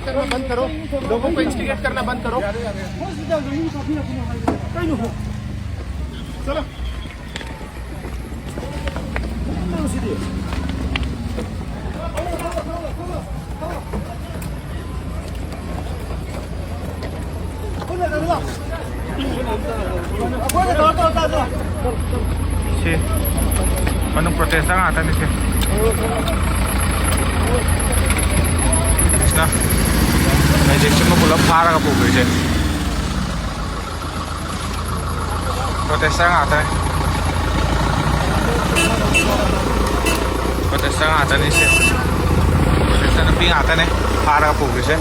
करना बंद करो, लोगों को इंस्टिगेट करना बंद करो। चलो si manung protesta nga ata ni si na may jection mo pula para ka po siya protesta nga ata ni siya protesta na pingatan para ka po siya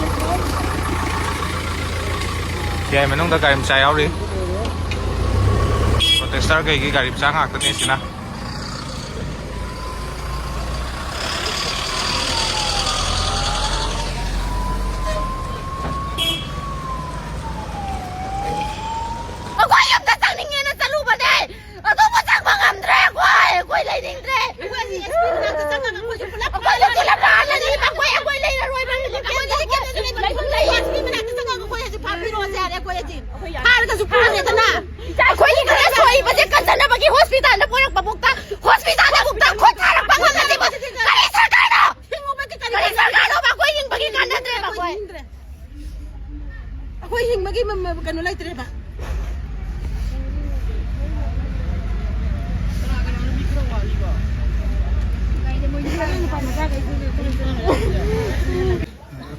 kaya manung da karim sayaw rin protestar kay garib sa nga ni sina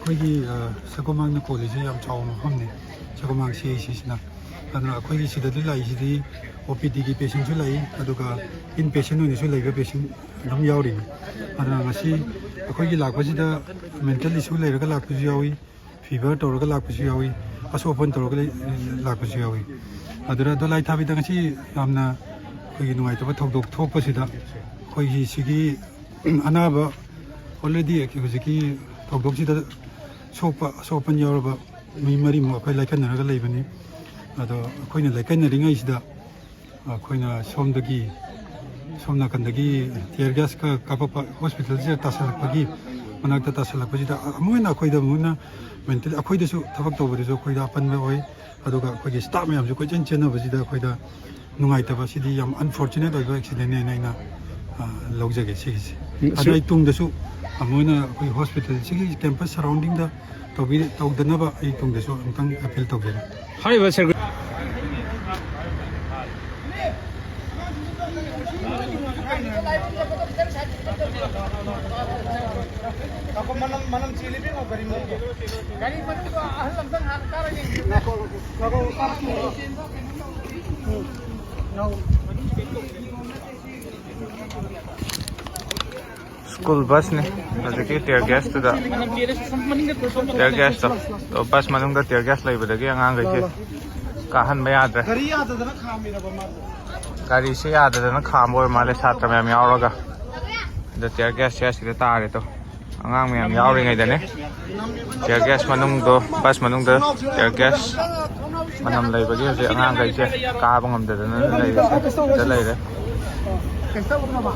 ꯑꯩꯈꯣꯏꯒꯤ ꯁꯒꯣꯜꯃꯥꯡꯅ ꯀꯣꯜꯂꯤꯁꯦ ꯌꯥꯝ ꯆꯥꯎꯕ ꯃꯐꯝꯅꯤ ꯁꯒꯣꯜꯃꯥꯡ CICꯁꯤꯅ ꯑꯗꯨꯅ ꯑꯩꯈꯣꯏꯒꯤ ꯁꯤꯗꯗꯤ ꯂꯥꯛꯏꯁꯤꯗꯤ OPDꯒꯤ ꯄꯦꯁꯦꯟꯁꯨ ꯂꯩ ꯑꯗꯨꯒ ꯏꯟ patient ꯑꯣꯏꯅꯁꯨ ꯂꯩꯕ ꯄꯦꯁꯦꯟ ꯑꯗꯨꯝ ꯌꯥꯎꯔꯤꯅꯤ ꯑꯗꯨꯅ ꯉꯁꯤ ꯑꯩꯈꯣꯏꯒꯤ ꯂꯥꯛꯄꯁꯤꯗ ꯃꯦꯟꯇꯦꯜ ꯏꯁꯨ ꯂꯩꯔꯒ ꯂꯥꯛꯄꯁꯨ ꯌꯥꯎꯏ ꯐꯤꯚꯔ ꯇꯧꯔꯒ ꯂꯥꯛꯄꯁꯨ ꯌꯥꯎꯏ ꯑꯁꯣꯛ ꯑꯄꯟ ꯇꯧꯔꯒ ꯂꯥꯛꯄꯁꯨ ꯌꯥꯎꯏ ꯑꯗꯨꯅ ꯗꯣꯂꯥꯏ ꯊꯥꯕꯤꯗ ꯉꯁꯤ ꯌꯥꯝꯅ ꯑꯩꯈꯣꯏꯒꯤ ꯅꯨꯡꯉꯥꯏꯇꯕ ꯊꯧꯗꯣꯛ ꯊꯣꯛꯄꯁꯤꯗ ꯑꯩꯈꯣꯏꯒꯤ ꯁꯤꯒꯤ ꯑꯅꯥꯕ ꯑꯣꯜꯔꯦꯗꯤ ꯍꯧꯖꯤꯛꯀꯤ ꯊꯧꯗꯣꯛꯁꯤꯗ ꯁꯣꯛꯄ ꯑꯁꯣꯛ ꯑꯄꯟ ꯌꯥꯎꯔꯕ ꯃꯤ ꯃꯔꯤꯃꯨꯛ ꯑꯩꯈꯣꯏ ꯂꯥꯏꯀꯠꯅꯔꯒ ꯂꯩꯕꯅꯤ ꯑꯗꯣ ꯑꯩꯈꯣꯏꯅ ꯂꯥꯏꯀꯠꯅꯔꯤꯉꯩꯁꯤꯗ ꯑꯩꯈꯣꯏꯅ ꯁꯣꯝ ꯅꯥꯀꯟꯗꯒꯤ ꯇꯤꯌꯔ ꯒ꯭ꯌꯥꯁꯀ ꯀꯥꯞꯄꯛꯄ ꯍꯣꯁꯄꯤꯇꯥꯜꯁꯤꯗ ꯇꯥꯁꯜꯂꯛꯄꯒꯤ ꯃꯅꯥꯛꯇ ꯇꯥꯁꯜꯂꯛꯄꯁꯤꯗ ꯑꯃꯨꯛ ꯍꯦꯟꯅ ꯑꯩꯈꯣꯏꯗ ꯑꯃꯨꯛꯅ ꯃꯦꯟꯇꯦꯜ ꯑꯩꯈꯣꯏꯗꯁꯨ ꯊꯕꯛ ꯇꯧꯕꯗꯁꯨ ꯑꯩꯈꯣꯏꯗ ꯑꯄꯟꯕ ꯑꯣꯏ ꯑꯗꯨꯒ ꯑꯩꯈꯣꯏꯒꯤ ꯁ꯭ꯇꯥꯐ ꯃꯌꯥꯝꯁꯨ ꯀꯣꯏꯆꯦꯟ ꯆꯦꯟꯅꯕꯁꯤꯗ ꯑꯩꯈꯣꯏꯗ ꯅꯨꯡꯉꯥꯏꯇꯕ ꯁꯤꯗꯤ ꯌꯥꯝ ꯑꯟꯐꯣꯔꯆꯨꯅꯦꯠ ꯑꯣꯏꯕ ꯑꯦꯛꯁꯤꯗꯦꯟꯅꯦꯅ ꯑꯩꯅ ꯂꯧꯖꯒꯦ ꯁꯤꯒꯤꯁꯦ ꯑꯗꯣ ꯑꯩ ꯇꯨꯡꯗꯁꯨ ꯑꯃꯨꯛ ꯍꯟꯅ ꯑꯩꯈꯣꯏ ꯍꯣꯁꯄꯤꯇꯥꯜ ꯁꯤꯒꯤ ꯀꯦꯝꯄꯁ ꯁꯔꯥꯎꯟꯗꯤꯡꯗ ꯇꯧꯗꯅꯕ ꯑꯩ ꯇꯨꯡꯗꯁꯨ ꯑꯃꯨꯛꯇꯪ ꯑꯄꯤꯜ ꯇꯧꯖꯒꯦ ꯍꯥꯏꯔꯤꯕ మనం చీలిపి గరి మధ్య అహల్ లందం హాకారని स्कूल बस ने अदगी टियर गैस तो बस मनुंग दा टियर गैस लैबदगी अंगांग गैसे काहन में याद है गाड़ी से याददना खाम और माले छात्र मैम यावरगा द टियर गैस से तारे तो अंगांग मैम यावरिङैदने टियर गैस मनुंग दो बस मनुंग दा टियर गैस मनम लैबगी जे अंगांग गैसे काबा ngamददना लैरे